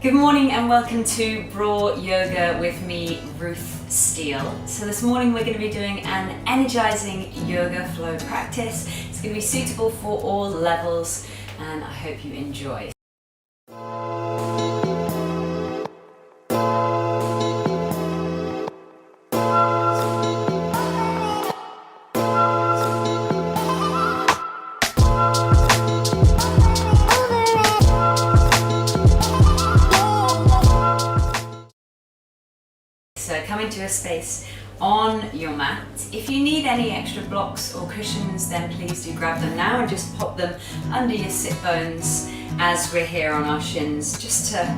Good morning and welcome to Raw Yoga with me, Ruth Steele. So this morning we're going to be doing an energizing yoga flow practice. It's going to be suitable for all levels and I hope you enjoy. So come into a space on your mat. If you need any extra blocks or cushions, then please do grab them now and just pop them under your sit bones as we're here on our shins, just to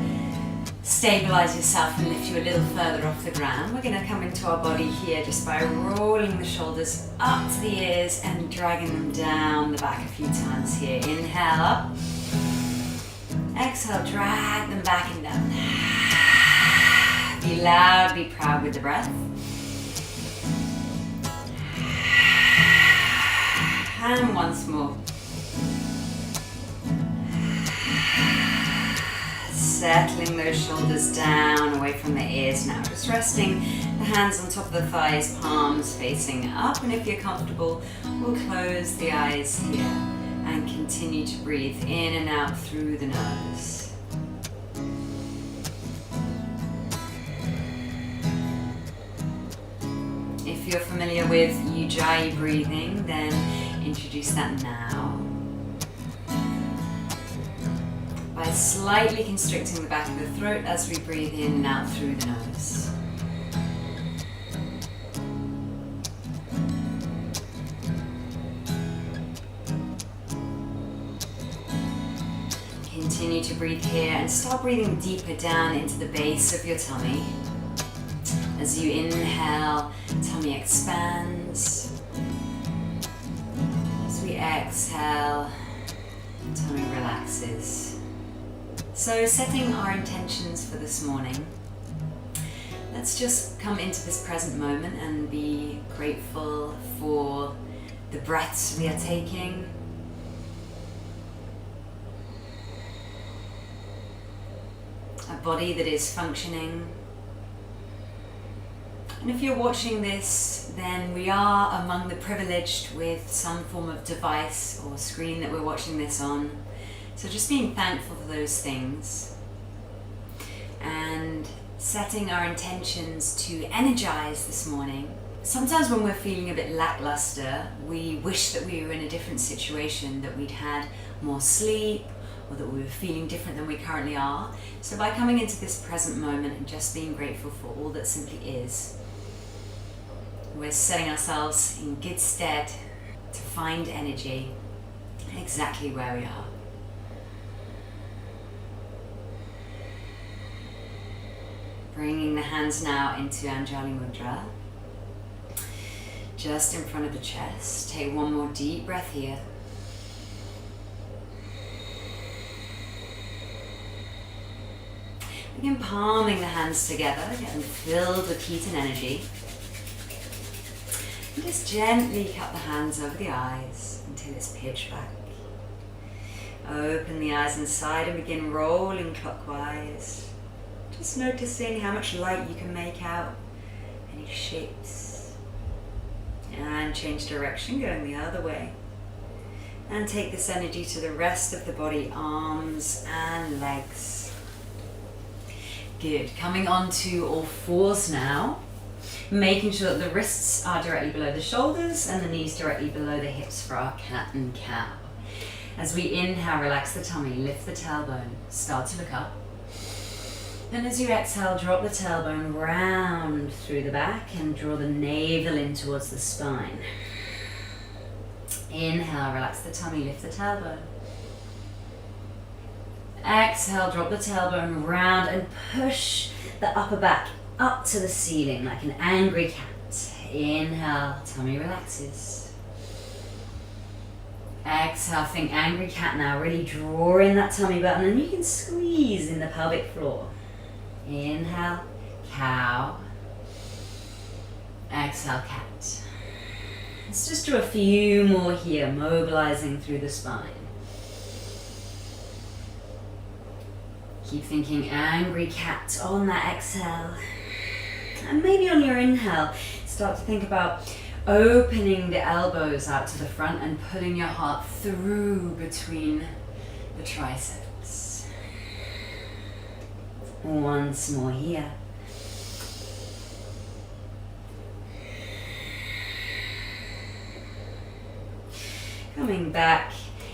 stabilize yourself and lift you a little further off the ground. We're going to come into our body here just by rolling the shoulders up to the ears and dragging them down the back a few times here. Inhale up. Exhale, drag them back and down. Be loud, be proud with the breath. And once more. Settling those shoulders down away from the ears now. Just resting the hands on top of the thighs, palms facing up. And if you're comfortable, we'll close the eyes here and continue to breathe in and out through the nose. If you're familiar with Ujjayi breathing, then introduce that now. By slightly constricting the back of the throat as we breathe in and out through the nose. Continue to breathe here and start breathing deeper down into the base of your tummy. As you inhale, tummy expands. As we exhale, tummy relaxes. So setting our intentions for this morning, let's just come into this present moment and be grateful for the breaths we are taking. A body that is functioning. And if you're watching this, then we are among the privileged with some form of device or screen that we're watching this on. So just being thankful for those things and setting our intentions to energize this morning. Sometimes when we're feeling a bit lackluster, we wish that we were in a different situation, that we'd had more sleep, or that we were feeling different than we currently are. So by coming into this present moment and just being grateful for all that simply is, we're setting ourselves in good stead to find energy exactly where we are. Bringing the hands now into Anjali Mudra, just in front of the chest. Take one more deep breath here. Begin palming the hands together, get them filled with heat and energy. And just gently cup the hands over the eyes until it's pitch black. Open the eyes inside and begin rolling clockwise. Just noticing how much light you can make out, any shapes. And change direction, going the other way. And take this energy to the rest of the body, arms and legs. Good. Coming onto all fours now. Making sure that the wrists are directly below the shoulders and the knees directly below the hips for our cat and cow. As we inhale, relax the tummy, lift the tailbone, start to look up. And as you exhale, drop the tailbone round through the back and draw the navel in towards the spine. Inhale, relax the tummy, lift the tailbone. Exhale, drop the tailbone round and push the upper back up to the ceiling like an angry cat. Inhale, tummy relaxes. Exhale, think angry cat now. Really draw in that tummy button and you can squeeze in the pelvic floor. Inhale, cow. Exhale, cat. Let's just do a few more here, mobilizing through the spine. Keep thinking angry cat on that exhale. And maybe on your inhale, start to think about opening the elbows out to the front and putting your heart through between the triceps. Once more here. Coming back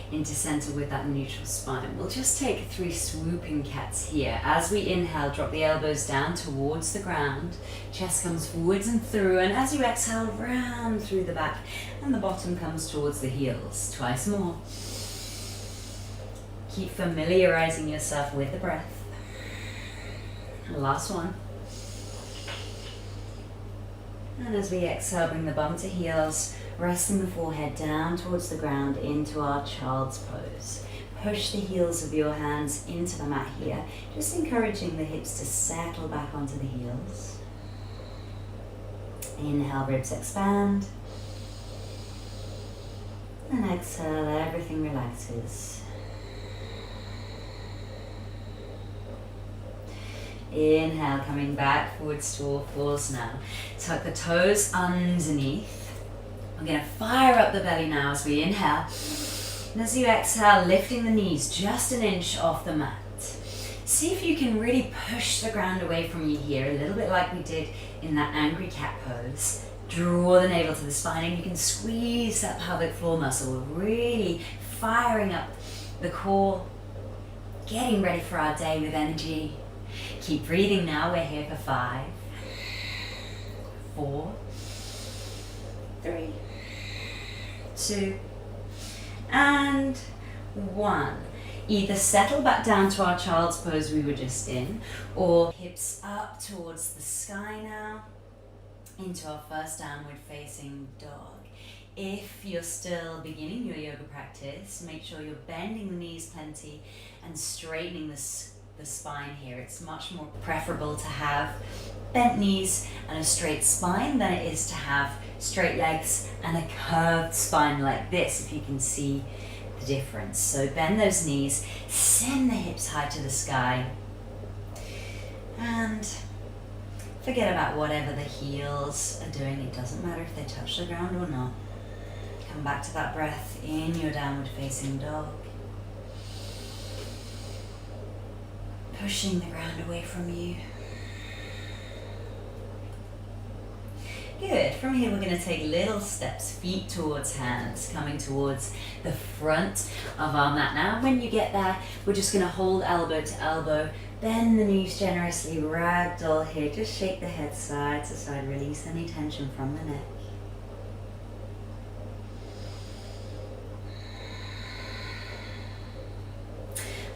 into center with that neutral spine. We'll just take 3 swooping cats here. As we inhale, drop the elbows down towards the ground. Chest comes forwards and through, and as you exhale, round through the back, and the bottom comes towards the heels. Twice more. Keep familiarizing yourself with the breath. Last one. And as we exhale, bring the bum to heels, resting the forehead down towards the ground into our child's pose. Push the heels of your hands into the mat here, just encouraging the hips to settle back onto the heels. Inhale, ribs expand. And exhale, everything relaxes. Inhale, coming back, forwards to all fours now. Tuck the toes underneath. We're going to fire up the belly now as we inhale. And as you exhale, lifting the knees just an inch off the mat. See if you can really push the ground away from you here, a little bit like we did in that angry cat pose. Draw the navel to the spine and you can squeeze that pelvic floor muscle. We're really firing up the core, getting ready for our day with energy. Keep breathing now. We're here for 5, 4, 3, 2, and 1. Either settle back down to our child's pose we were just in, or hips up towards the sky now, into our first downward facing dog. If you're still beginning your yoga practice, make sure you're bending the knees plenty and straightening the spine here. It's much more preferable to have bent knees and a straight spine than it is to have straight legs and a curved spine like this, if you can see the difference. So bend those knees, send the hips high to the sky, and forget about whatever the heels are doing. It doesn't matter if they touch the ground or not. Come back to that breath in your downward facing dog. Pushing the ground away from you. Good. From here we're going to take little steps, feet towards hands, coming towards the front of our mat. Now when you get there, we're just going to hold elbow to elbow, bend the knees generously, ragdoll here. Just shake the head side to side, release any tension from the neck.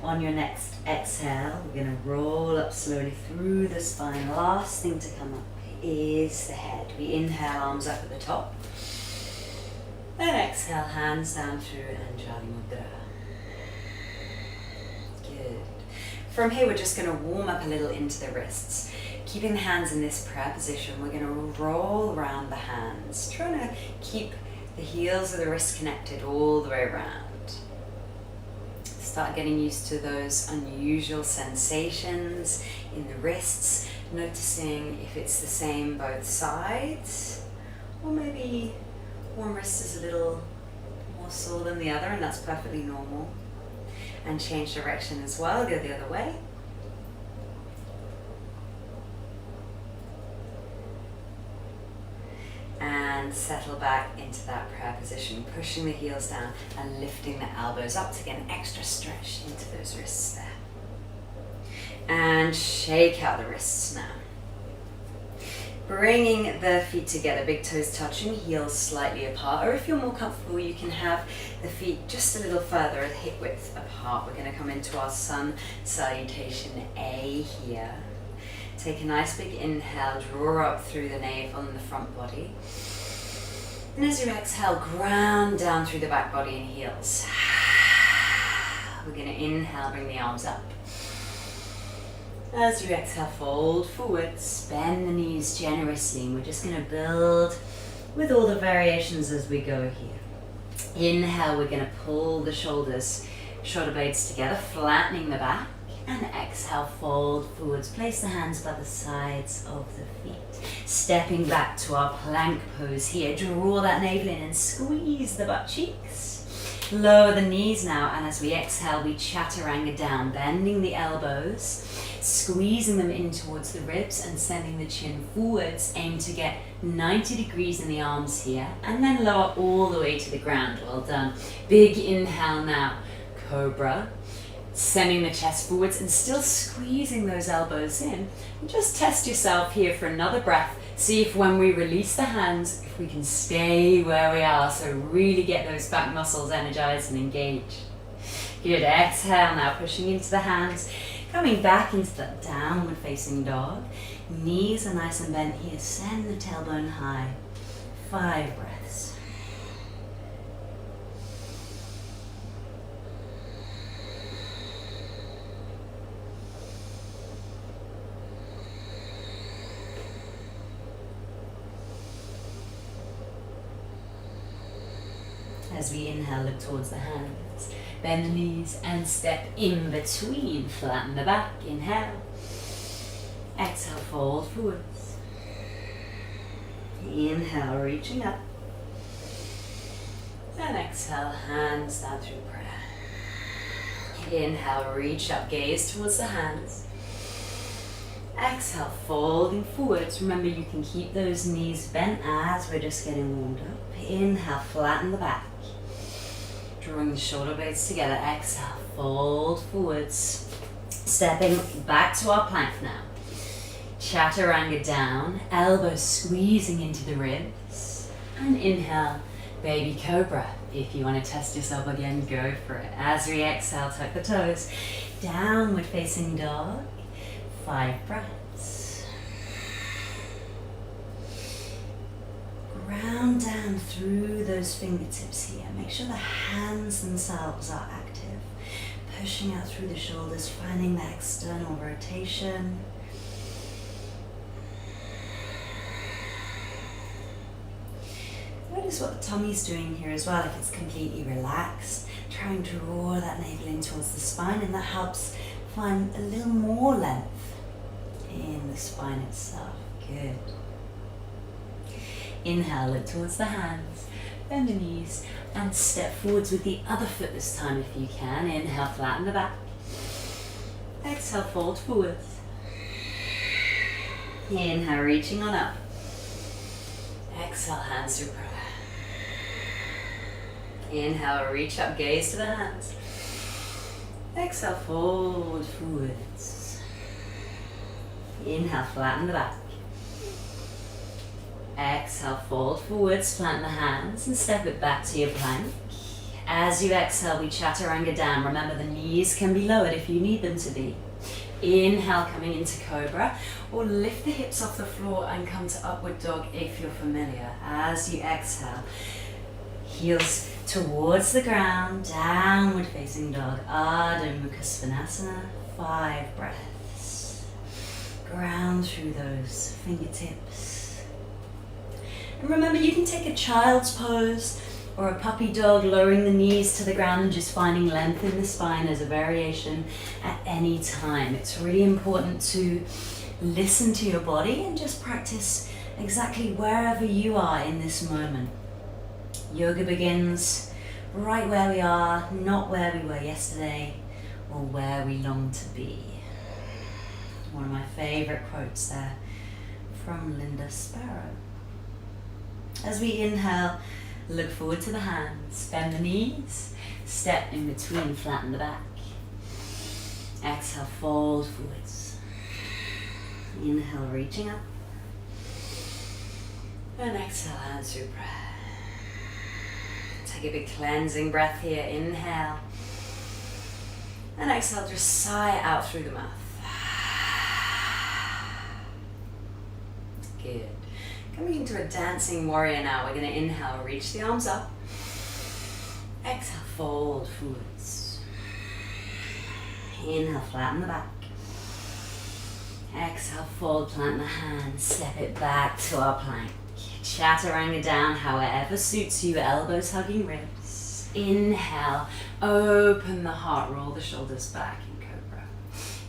On your next exhale, we're going to roll up slowly through the spine. Last thing to come up is the head. We inhale, arms up at the top. Then exhale, hands down through Anjali Mudra. Good. From here, we're just going to warm up a little into the wrists. Keeping the hands in this prayer position, we're going to roll around the hands, trying to keep the heels of the wrists connected all the way around. Start getting used to those unusual sensations in the wrists, noticing if it's the same both sides, or maybe one wrist is a little more sore than the other, and that's perfectly normal. And change direction as well, go the other way. And settle back into that prayer position, pushing the heels down and lifting the elbows up to get an extra stretch into those wrists there. And shake out the wrists now. Bringing the feet together, big toes touching, heels slightly apart, or if you're more comfortable, you can have the feet just a little further, hip width apart. We're going to come into our sun salutation A here. Take a nice big inhale, draw up through the navel and the front body. And as you exhale, ground down through the back body and heels. We're going to inhale, bring the arms up. As you exhale, fold forwards, bend the knees generously. And we're just going to build with all the variations as we go here. Inhale, we're going to pull the shoulders, shoulder blades together, flattening the back. And exhale, fold forwards. Place the hands by the sides of the feet. Stepping back to our plank pose here. Draw that navel in and squeeze the butt cheeks. Lower the knees now, and as we exhale, we chaturanga down, bending the elbows, squeezing them in towards the ribs and sending the chin forwards. Aim to get 90 degrees in the arms here, and then lower all the way to the ground. Well done. Big inhale now, cobra. Sending the chest forwards and still squeezing those elbows in. And just test yourself here for another breath. See if when we release the hands, if we can stay where we are. So really get those back muscles energized and engaged. Good, exhale now, pushing into the hands. Coming back into that downward facing dog. Knees are nice and bent here. Send the tailbone high. 5 breaths. As we inhale, look towards the hands. Bend the knees and step in between. Flatten the back. Inhale. Exhale, fold forwards. Inhale, reaching up. And exhale, hands down through prayer. Inhale, reach up, gaze towards the hands. Exhale, folding forwards. Remember, you can keep those knees bent as we're just getting warmed up. Inhale, flatten the back. Drawing the shoulder blades together. Exhale, fold forwards. Stepping back to our plank now. Chaturanga down, elbows squeezing into the ribs. And inhale, baby cobra. If you want to test yourself again, go for it. As we exhale, tuck the toes. Downward facing dog. 5 breaths. Ground down through those fingertips here. Make sure the hands themselves are active. Pushing out through the shoulders, finding that external rotation. Notice what the tummy's doing here as well, if it's completely relaxed. Try and draw that navel in towards the spine, and that helps find a little more length in the spine itself. Good. Inhale, look towards the hands, bend the knees, and step forwards with the other foot this time if you can. Inhale, flatten the back. Exhale, fold forwards. Inhale, reaching on up. Exhale, hands through prayer. Inhale, reach up, gaze to the hands. Exhale, fold forwards. Inhale, flatten the back. Exhale, fold forwards, plant the hands and step it back to your plank. As you exhale, we chaturanga down. Remember, the knees can be lowered if you need them to be. Inhale, coming into cobra, or lift the hips off the floor and come to upward dog if you're familiar. As you exhale, heels towards the ground, downward facing dog, Ardha Mukha Svanasana. 5 breaths. Ground through those fingertips. And remember, you can take a child's pose or a puppy dog, lowering the knees to the ground and just finding length in the spine as a variation at any time. It's really important to listen to your body and just practice exactly wherever you are in this moment. Yoga begins right where we are, not where we were yesterday or where we long to be. One of my favorite quotes there from Linda Sparrow. As we inhale, look forward to the hands, bend the knees, step in between, flatten the back. Exhale, fold forwards. Inhale, reaching up. And exhale, hands through prayer. Take a big cleansing breath here. Inhale. And exhale, just sigh out through the mouth. Good. Coming into a dancing warrior now. We're going to inhale, reach the arms up. Exhale, fold forwards. Inhale, flatten the back. Exhale, fold, plant the hands, step it back to our plank. Chaturanga down, however suits you, elbows hugging ribs. Inhale, open the heart, roll the shoulders back in cobra.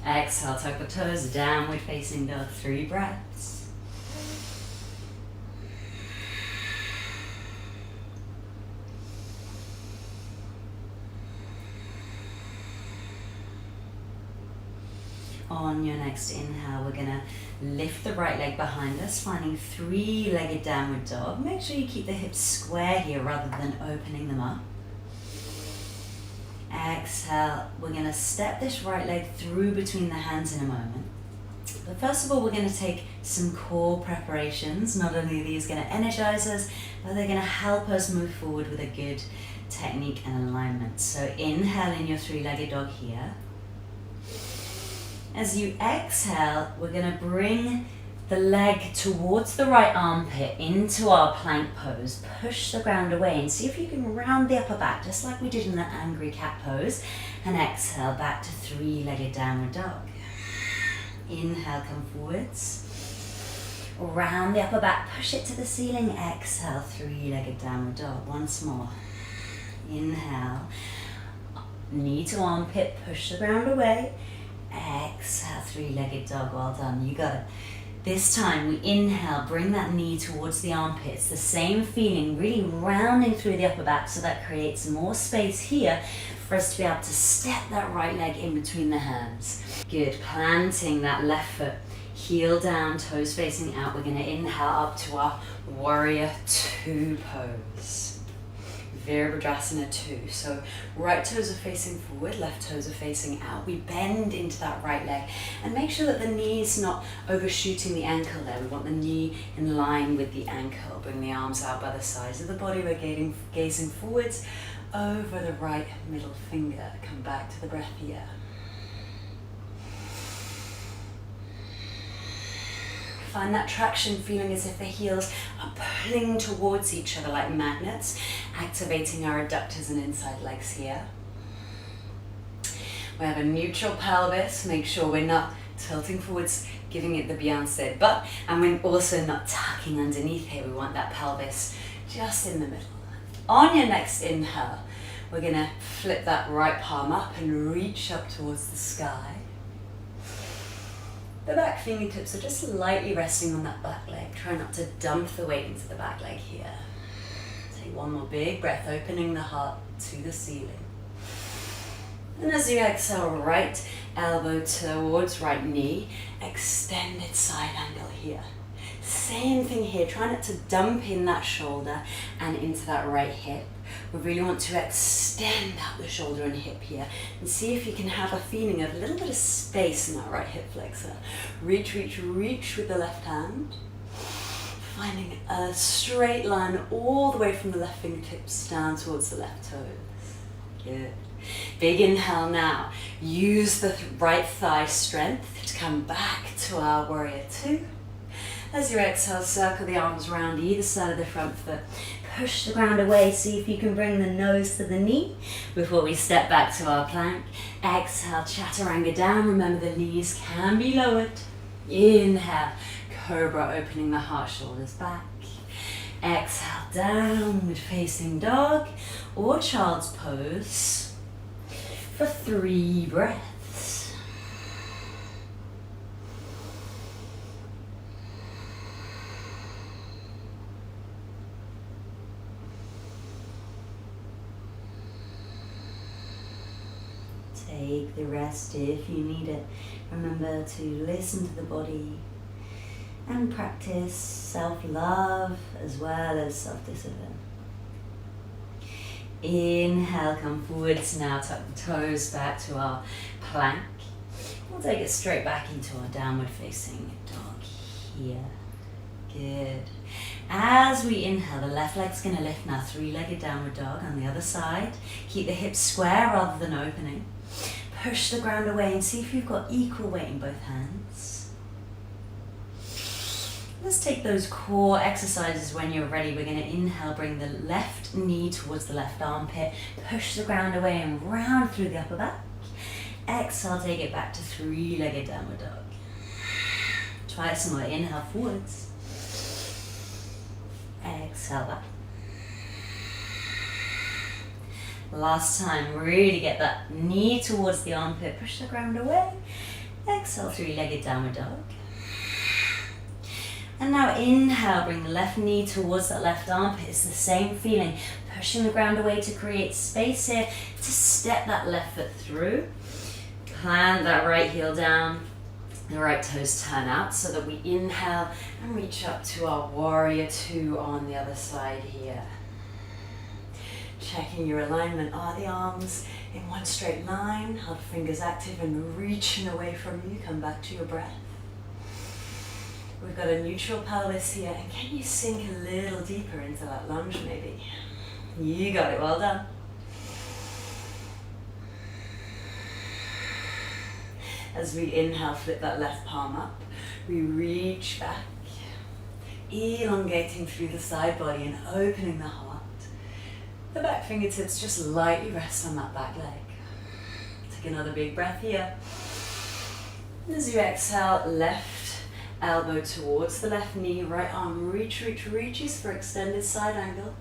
Exhale, tuck the toes, downward facing dog, 3 breaths. On your next inhale, we're gonna lift the right leg behind us, finding 3-legged downward dog. Make sure you keep the hips square here rather than opening them up. Exhale, we're gonna step this right leg through between the hands in a moment. But first of all, we're gonna take some core preparations. Not only are these gonna energize us, but they're gonna help us move forward with a good technique and alignment. So inhale in your 3-legged dog here. As you exhale, we're going to bring the leg towards the right armpit into our plank pose. Push the ground away and see if you can round the upper back, just like we did in the angry cat pose. And exhale, back to 3-legged downward dog. Inhale, come forwards. Round the upper back, push it to the ceiling. Exhale, 3-legged downward dog. Once more. Inhale, knee to armpit, push the ground away. Exhale, 3-legged dog, well done, you got it. This time we inhale, bring that knee towards the armpits. The same feeling, really rounding through the upper back, so that creates more space here for us to be able to step that right leg in between the hands. Good, planting that left foot, heel down, toes facing out. We're gonna inhale up to our warrior 2 pose. Virabhadrasana 2. So right toes are facing forward, left toes are facing out. We bend into that right leg and make sure that the knee's not overshooting the ankle there. We want the knee in line with the ankle. Bring the arms out by the sides of the body. We're gazing forwards over the right middle finger. Come back to the breath here. Find that traction, feeling as if the heels are pulling towards each other like magnets, activating our adductors and inside legs here. We have a neutral pelvis. Make sure we're not tilting forwards, giving it the Beyonce butt, and we're also not tucking underneath here. We want that pelvis just in the middle. On your next inhale, we're gonna flip that right palm up and reach up towards the sky. The back fingertips are just lightly resting on that back leg. Try not to dump the weight into the back leg here. Take one more big breath, opening the heart to the ceiling. And as you exhale, right elbow towards right knee, extended side angle here. Same thing here, try not to dump in that shoulder and into that right hip. We really want to extend out the shoulder and hip here and see if you can have a feeling of a little bit of space in that right hip flexor. Reach, reach, reach with the left hand. Finding a straight line all the way from the left fingertips down towards the left toes. Good. Big inhale now. Use the right thigh strength to come back to our warrior 2. As you exhale, circle the arms around either side of the front foot. Push the ground away, see if you can bring the nose to the knee before we step back to our plank. Exhale, chaturanga down. Remember the knees can be lowered. Inhale, cobra, opening the heart, shoulders back. Exhale, downward facing dog or child's pose for 3 breaths. Take the rest if you need it. Remember to listen to the body and practice self-love as well as self-discipline. Inhale, come forwards now, tuck the toes back to our plank. We'll take it straight back into our downward facing dog here. Good. As we inhale, the left leg's going to lift now, 3-legged downward dog on the other side. Keep the hips square rather than opening. Push the ground away and see if you've got equal weight in both hands. Let's take those core exercises when you're ready. We're going to inhale, bring the left knee towards the left armpit. Push the ground away and round through the upper back. Exhale, take it back to 3-legged downward dog. Try it some more. Inhale forwards. Exhale back. Last time, really get that knee towards the armpit, push the ground away, Exhale, three-legged downward dog. And now inhale, bring the left knee towards that left armpit. It's the same feeling, pushing the ground away to create space here, to step that left foot through. Plant that right heel down, the right toes turn out so that we inhale and reach up to our warrior two on the other side here. Checking your alignment. Are the arms in one straight line? Are the fingers active and reaching away from you? Come back to your breath. We've got a neutral pelvis here, and can you sink a little deeper into that lunge maybe? You got it, well done. As we inhale, flip that left palm up. We reach back, elongating through the side body and opening the heart. The back fingertips just lightly rest on that back leg. Take another big breath here. And as you exhale, left elbow towards the left knee, right arm reaches for extended side angle.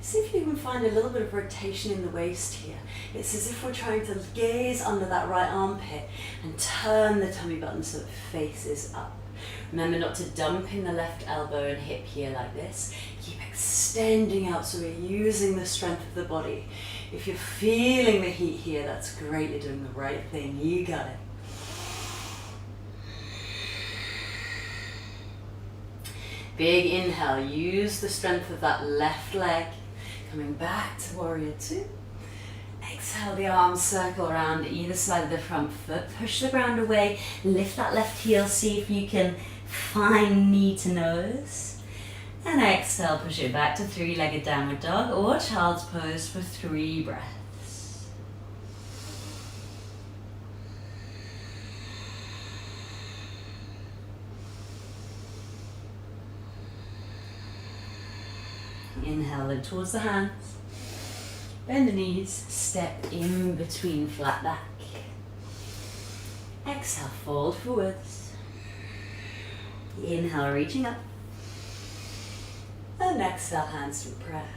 See if you can find a little bit of rotation in the waist here. It's as if we're trying to gaze under that right armpit and turn the tummy button so it faces up. Remember not to dump in the left elbow and hip here like this. Keep extending out so we're using the strength of the body. If you're feeling the heat here, that's great, you're doing the right thing, you got it. Big inhale, use the strength of that left leg. Coming back to warrior two. Exhale, the arms circle around either side of the front foot. Push the ground away, lift that left heel, see if you can find knee to nose. And exhale, push it back to three-legged downward dog or child's pose for 3 breaths. Inhale, look towards the hands. Bend the knees, step in between flat back. Exhale, fold forwards. Inhale, reaching up. And exhale, hands to prayer.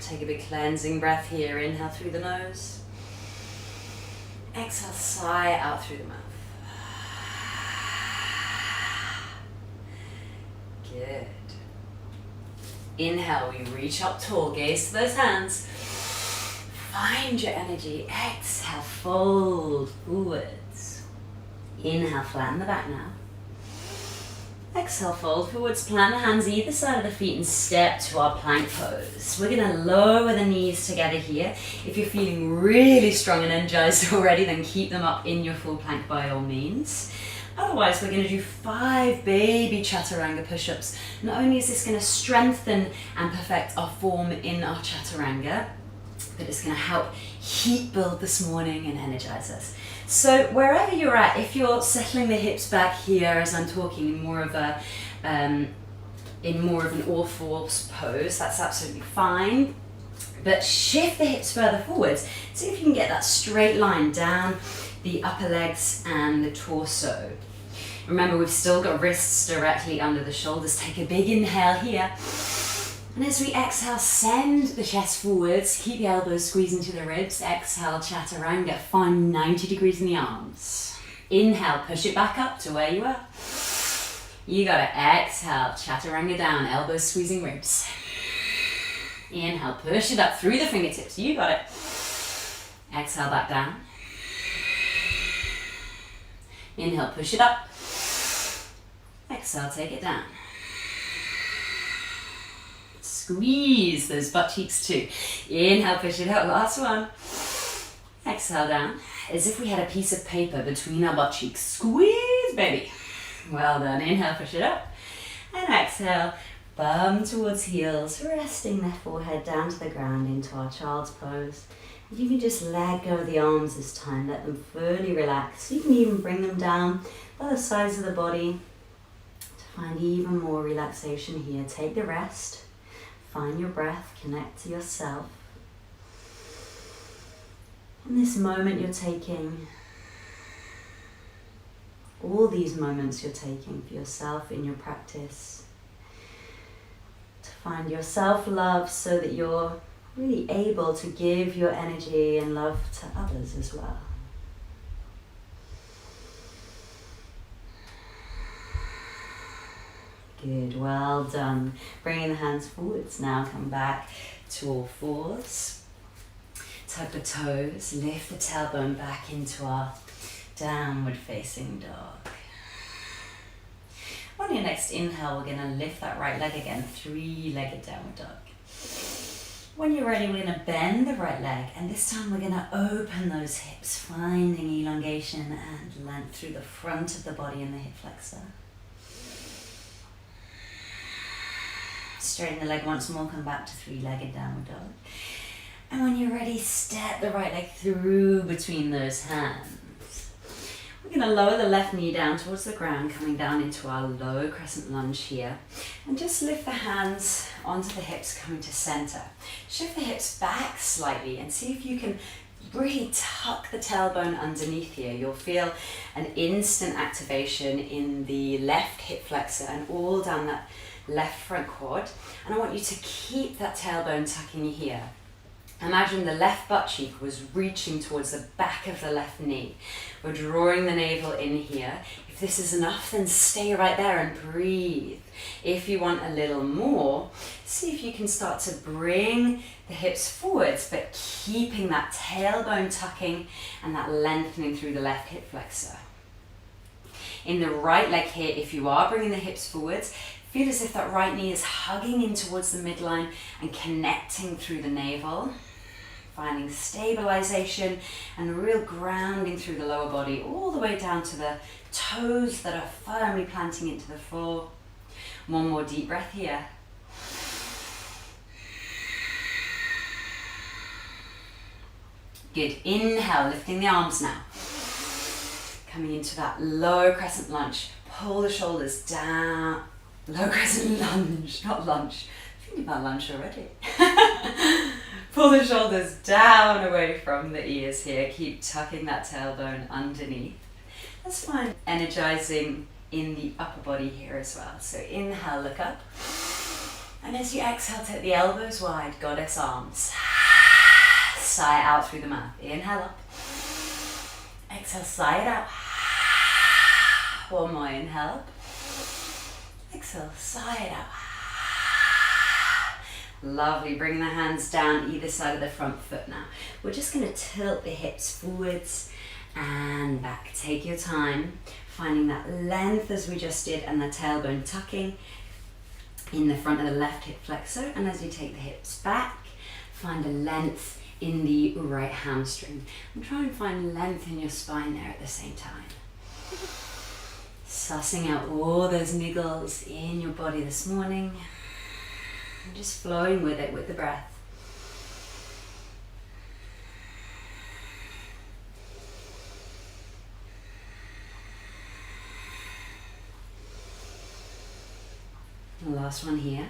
Take a big cleansing breath here. Inhale through the nose. Exhale, sigh out through the mouth. Good. Inhale, we reach up tall, gaze to those hands. Find your energy. Exhale, fold forwards. Inhale, flatten the back now. Exhale, fold forwards, plant the hands either side of the feet and step to our plank pose. We're gonna lower the knees together here. If you're feeling really strong and energized already, then keep them up in your full plank by all means. Otherwise, we're going to do 5 baby chaturanga push-ups. Not only is this going to strengthen and perfect our form in our chaturanga, but it's going to help heat build this morning and energize us. So wherever you're at, if you're settling the hips back here as I'm talking in more of an all-fours pose, that's absolutely fine. But shift the hips further forwards. See if you can get that straight line down the upper legs and the torso. Remember, we've still got wrists directly under the shoulders. Take a big inhale here. And as we exhale, send the chest forwards. Keep the elbows squeezing to the ribs. Exhale, chaturanga. Find 90 degrees in the arms. Inhale, push it back up to where you are. You got it. Exhale, chaturanga down. Elbows squeezing ribs. Inhale, push it up through the fingertips. You got it. Exhale, back down. Inhale, push it up. Exhale, take it down. Squeeze those butt cheeks too. Inhale, push it up. Last one. Exhale, down. As if we had a piece of paper between our butt cheeks. Squeeze, baby. Well done. Inhale, push it up. And exhale, bum towards heels, resting their forehead down to the ground into our child's pose. You can just let go of the arms this time, let them fully relax. You can even bring them down by the sides of the body to find even more relaxation here. Take the rest, find your breath, connect to yourself. In this moment you're taking, all these moments you're taking for yourself in your practice, to find your self-love so that you're really able to give your energy and love to others as well. Good, well done. Bringing the hands forwards now, come back to all fours. Tug the toes, lift the tailbone back into our downward facing dog. On your next inhale, we're gonna lift that right leg again, three-legged downward dog. When you're ready, we're gonna bend the right leg, and this time we're gonna open those hips, finding elongation and length through the front of the body and the hip flexor. Straighten the leg once more, come back to three-legged downward dog. And when you're ready, step the right leg through between those hands. We're going to lower the left knee down towards the ground, coming down into our low crescent lunge here. And just lift the hands onto the hips, coming to center. Shift the hips back slightly and see if you can really tuck the tailbone underneath here. You'll feel an instant activation in the left hip flexor and all down that left front quad. And I want you to keep that tailbone tucking here. Imagine the left butt cheek was reaching towards the back of the left knee. We're drawing the navel in here. If this is enough, then stay right there and breathe. If you want a little more, see if you can start to bring the hips forwards, but keeping that tailbone tucking and that lengthening through the left hip flexor. In the right leg here, if you are bringing the hips forwards, feel as if that right knee is hugging in towards the midline and connecting through the navel. Finding stabilization and real grounding through the lower body, all the way down to the toes that are firmly planting into the floor. One more deep breath here. Good, inhale, lifting the arms now. Coming into that low crescent lunge. Pull the shoulders down. Low crescent lunge, not lunge. Thinking about lunge already. Pull the shoulders down away from the ears here. Keep tucking that tailbone underneath. Let's find energizing in the upper body here as well. So inhale, look up. And as you exhale, take the elbows wide, goddess arms. Sigh out through the mouth. Inhale up. Exhale, sigh it out. One more inhale up. Exhale, sigh it out. Lovely, bring the hands down either side of the front foot now. We're just going to tilt the hips forwards and back. Take your time, finding that length as we just did and the tailbone tucking in the front of the left hip flexor. And as you take the hips back, find a length in the right hamstring. And try and find length in your spine there at the same time. Sussing out all those niggles in your body this morning. And just flowing with it, with the breath. And the last one here.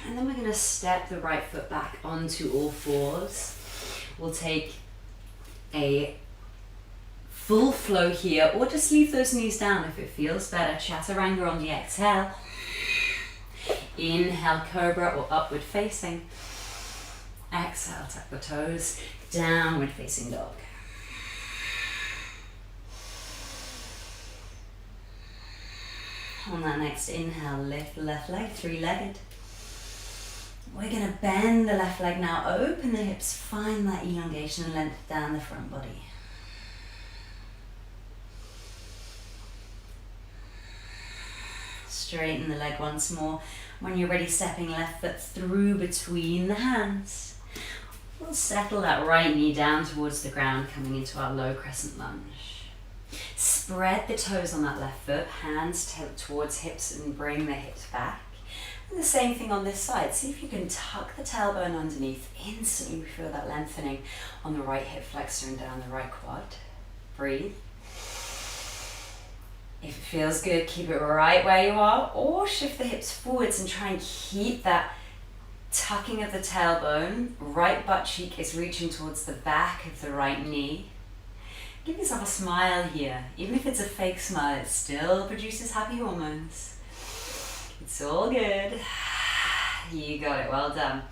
And then we're going to step the right foot back onto all fours. We'll take a full flow here, or just leave those knees down if it feels better. Chaturanga on the exhale. Inhale, cobra or upward facing. Exhale, tuck the toes, downward facing dog. On that next inhale, lift the left leg, three-legged. We're going to bend the left leg now, open the hips, find that elongation and length down the front body. Straighten the leg once more. When you're ready, stepping left foot through between the hands. We'll settle that right knee down towards the ground, coming into our low crescent lunge. Spread the toes on that left foot, hands towards hips and bring the hips back. And the same thing on this side. See if you can tuck the tailbone underneath. Instantly we feel that lengthening on the right hip flexor and down the right quad. Breathe. If it feels good, keep it right where you are, or shift the hips forwards and try and keep that tucking of the tailbone. Right butt cheek is reaching towards the back of the right knee. Give yourself a smile here. Even if it's a fake smile, it still produces happy hormones. It's all good. You got it, well done.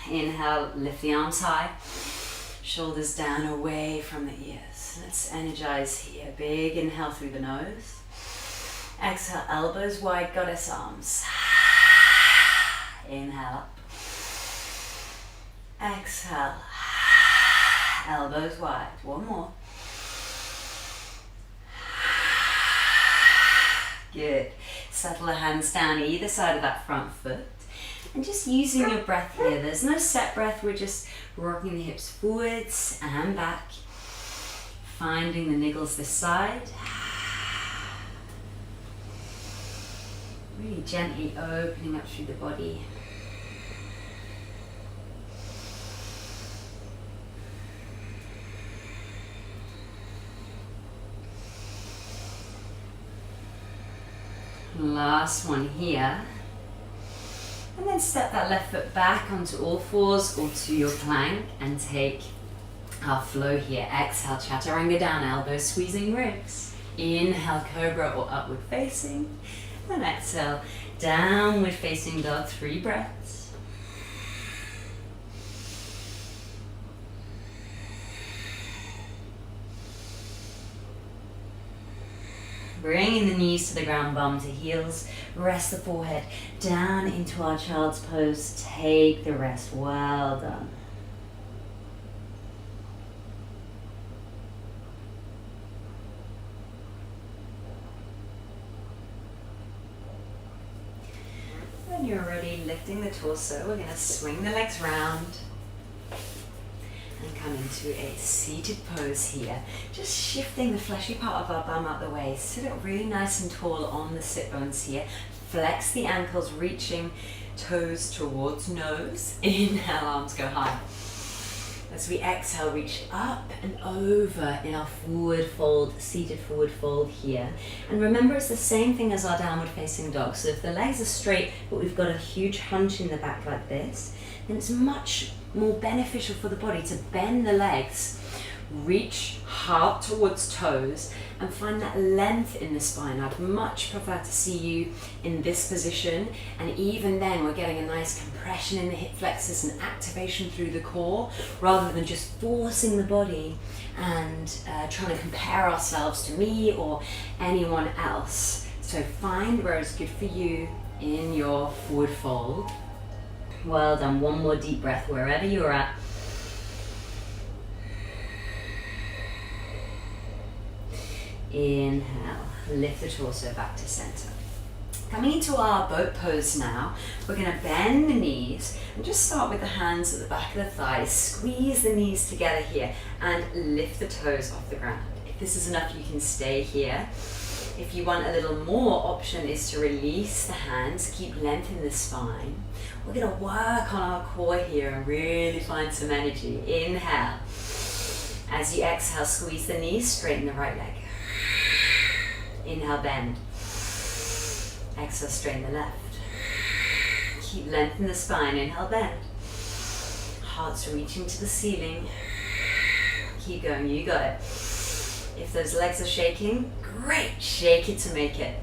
Inhale, lift the arms high. Shoulders down away from the ears. Let's energize here. Big inhale through the nose. Exhale, elbows wide, goddess arms. Inhale up. Exhale. Elbows wide. One more. Good. Settle the hands down either side of that front foot. And just using your breath here. There's no set breath. We're just rocking the hips forwards and back. Finding the niggles this side. Really gently opening up through the body. Last one here. And then step that left foot back onto all fours or to your plank and take our flow here. Exhale, chaturanga down, elbows squeezing ribs. Inhale, cobra or upward facing. And exhale, downward facing dog, 3 breaths. Bringing the knees to the ground, bum to heels. Rest the forehead down into our child's pose. Take the rest. Well done. When you're ready, lifting the torso, we're going to swing the legs round and come into a seated pose here. Just shifting the fleshy part of our bum out the way. Sit up really nice and tall on the sit bones here. Flex the ankles, reaching toes towards nose. Inhale, arms go high. As we exhale, reach up and over in our forward fold, seated forward fold here. And remember, it's the same thing as our downward facing dog. So if the legs are straight, but we've got a huge hunch in the back like this, then it's much more beneficial for the body to bend the legs, reach heart towards toes, and find that length in the spine. I'd much prefer to see you in this position, and even then we're getting a nice compression in the hip flexors and activation through the core, rather than just forcing the body and trying to compare ourselves to me or anyone else. So find where it's good for you in your forward fold. Well done. One more deep breath wherever you're at. Inhale, lift the torso back to center. Coming into our boat pose now, we're going to bend the knees and just start with the hands at the back of the thighs. Squeeze the knees together here and lift the toes off the ground. If this is enough, you can stay here. If you want a little more, option is to release the hands, keep length in the spine. We're going to work on our core here and really find some energy. Inhale. As you exhale, squeeze the knees, straighten the right leg. Inhale, bend. Exhale, straighten the left. Keep length in the spine. Inhale, bend. Heart's reaching to the ceiling. Keep going, you got it. If those legs are shaking, great, shake it to make it.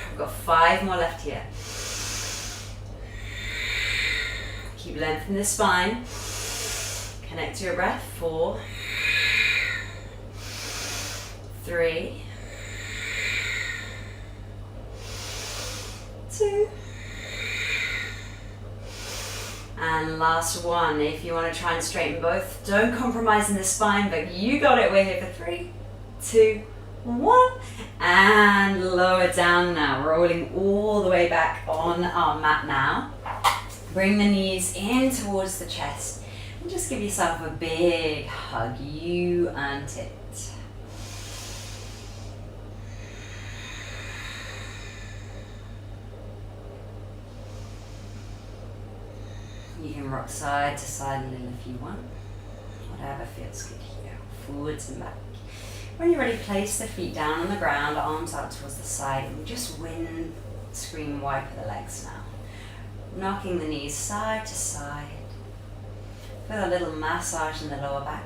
We've got 5 more left here. Keep length in the spine. Connect to your breath. 4, 3, 2, and last one. If you want to try and straighten both, don't compromise in the spine, but you got it. We're here for 3, 2, 1, and lower down now, rolling all the way back on our mat now. Bring the knees in towards the chest and just give yourself a big hug. You earned it. You can rock side to side a little if you want. Whatever feels good here. Forwards and back. When you're ready, place the feet down on the ground, arms out towards the side, and just wind screen wide for the legs now. Knocking the knees side to side. Feel a little massage in the lower back.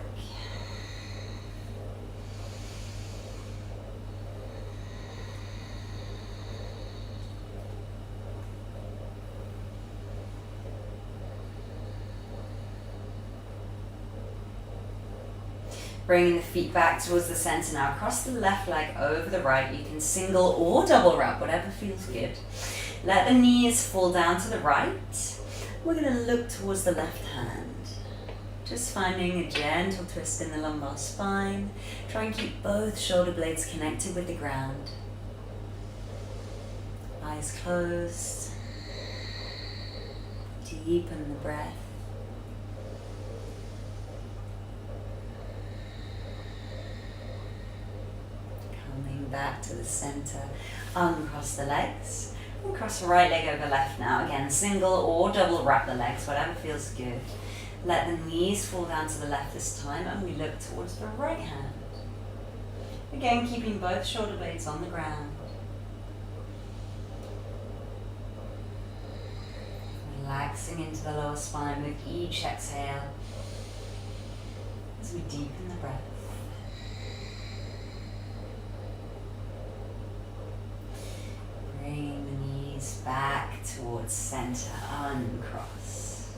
Bringing the feet back towards the center now. Cross the left leg over the right. You can single or double wrap, whatever feels good. Let the knees fall down to the right. We're going to look towards the left hand. Just finding a gentle twist in the lumbar spine. Try and keep both shoulder blades connected with the ground. Eyes closed. Deepen the breath. Coming back to the center. Uncross the legs. And cross the right leg over left now. Again, single or double wrap the legs, whatever feels good. Let the knees fall down to the left this time, and we look towards the right hand. Again, keeping both shoulder blades on the ground. Relaxing into the lower spine with each exhale as we deepen the breath. Bring the knees back towards center, uncross.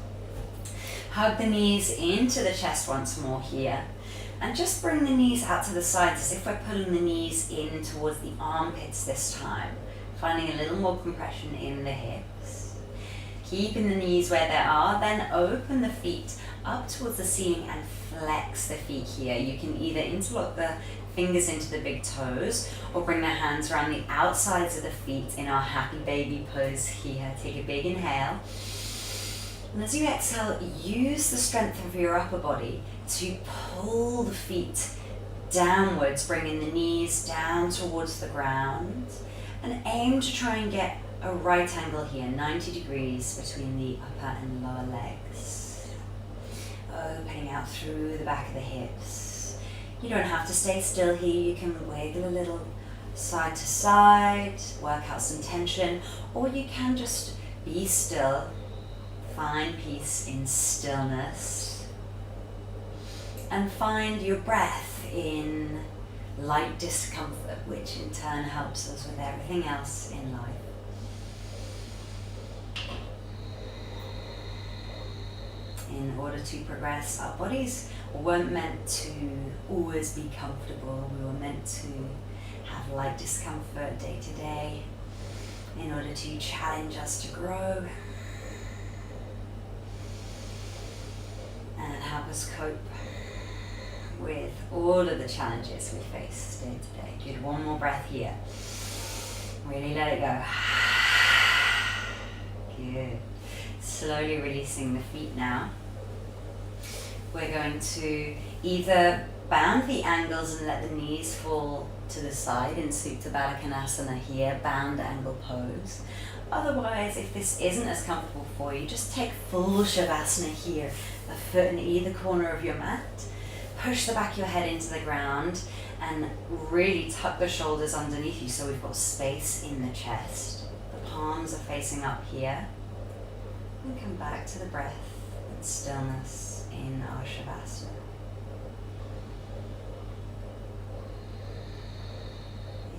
Hug the knees into the chest once more here. And just bring the knees out to the sides as if we're pulling the knees in towards the armpits this time. Finding a little more compression in the hips. Keeping the knees where they are, then open the feet up towards the ceiling and flex the feet here. You can either interlock the fingers into the big toes or bring the hands around the outsides of the feet in our happy baby pose here. Take a big inhale. And as you exhale, use the strength of your upper body to pull the feet downwards, bringing the knees down towards the ground, and aim to try and get a right angle here, 90 degrees between the upper and lower legs. Opening out through the back of the hips. You don't have to stay still here, you can wiggle a little side to side, work out some tension, or you can just be still. Find peace in stillness and find your breath in light discomfort, which in turn helps us with everything else in life. In order to progress, our bodies weren't meant to always be comfortable. We were meant to have light discomfort day to day in order to challenge us to grow and help us cope with all of the challenges we face day to day. Good, one more breath here. Really let it go. Good. Slowly releasing the feet now. We're going to either bound the ankles and let the knees fall to the side in Supta Baddha Konasana here, bound angle pose. Otherwise, if this isn't as comfortable for you, just take full Shavasana here, a foot in either corner of your mat. Push the back of your head into the ground and really tuck the shoulders underneath you so we've got space in the chest. The palms are facing up here. And come back to the breath and stillness in our Shavasana.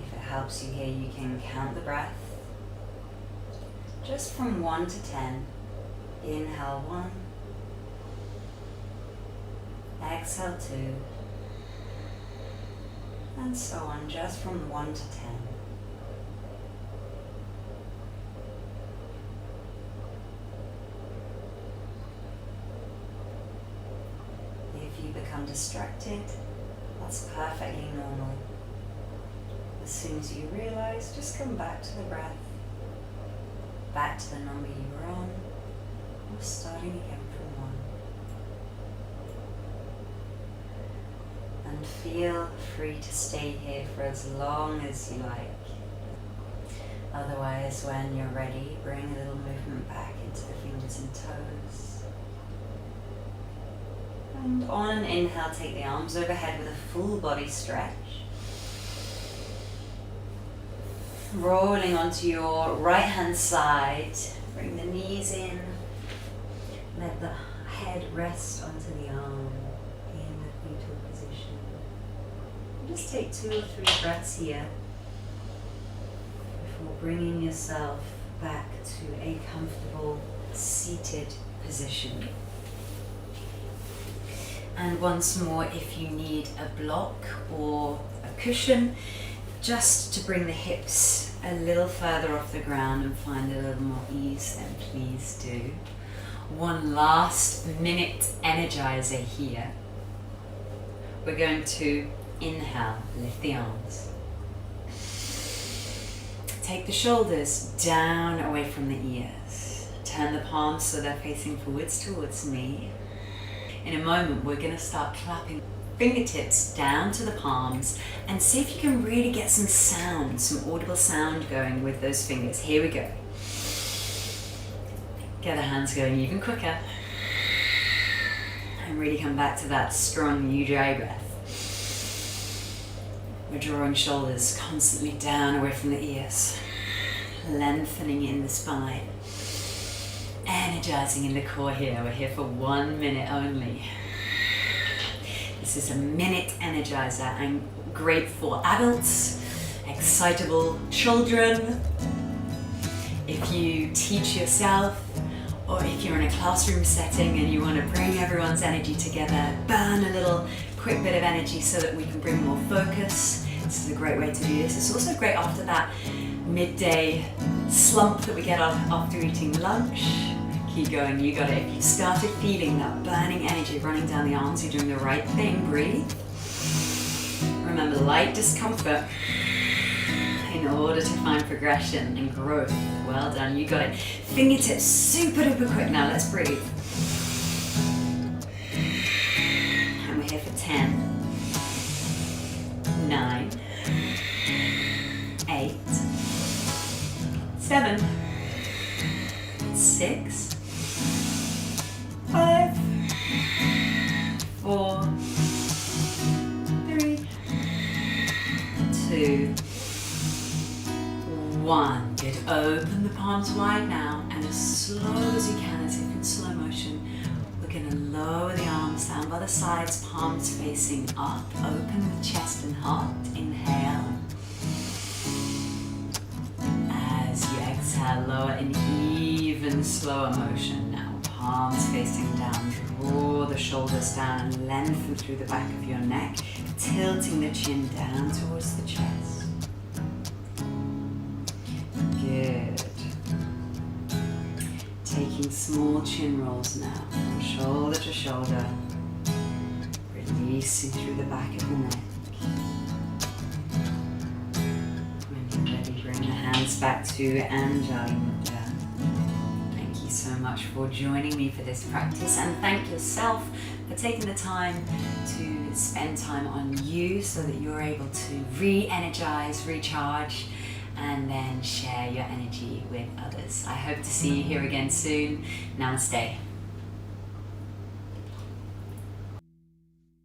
If it helps you here, you can count the breath just from 1 to 10. Inhale 1. Exhale 2. And so on, just from 1 to 10. If you become distracted, that's perfectly normal. As soon as you realize, just come back to the breath, back to the number you were on, or starting again from 1. And feel free to stay here for as long as you like. Otherwise, when you're ready, bring a little movement back into the fingers and toes. And on an inhale, take the arms overhead with a full body stretch. Rolling onto your right hand side, bring the knees in. Let the head rest onto the arm in the fetal position. Just take 2 or 3 breaths here before bringing yourself back to a comfortable seated position. And once more, if you need a block or a cushion, just to bring the hips a little further off the ground and find a little more ease, then please do. One last minute energizer here. We're going to inhale, lift the arms. Take the shoulders down away from the ears. Turn the palms so they're facing forwards towards me. In a moment, we're going to start clapping fingertips down to the palms and see if you can really get some sound, some audible sound going with those fingers. Here we go. Get the hands going even quicker. And really come back to that strong Ujjayi breath. We're drawing shoulders constantly down away from the ears. Lengthening in the spine. Energizing in the core here. We're here for 1 minute only. This is a minute energizer and great for adults, excitable children. If you teach yourself, or if you're in a classroom setting and you want to bring everyone's energy together, burn a little quick bit of energy so that we can bring more focus. This is a great way to do this. It's also great after that midday slump that we get after eating lunch. Keep going, you got it. If you started feeling that burning energy running down the arms, you're doing the right thing. Breathe. Remember, light discomfort in order to find progression and growth. Well done, you got it. Fingertips super duper quick now. Let's breathe. And we're here for 10, 9, 8, 7, 6, 5, 4, 3, 2, 1. Good. Open the palms wide now, and as slow as you can, as if in slow motion, we're going to lower the arms down by the sides, palms facing up. Open the chest and heart. Inhale. As you exhale, lower in even slower motion now. Palms facing down. Draw the shoulders down and lengthen through the back of your neck, tilting the chin down towards the chest. Good. Taking small chin rolls now, from shoulder to shoulder, releasing through the back of the neck. When you're ready, bring the hands back to Anjali Mudra. Thank you so much for joining me for this practice, and thank yourself for taking the time to spend time on you so that you're able to re-energize, recharge, and then share your energy with others. I hope to see you here again soon. Namaste.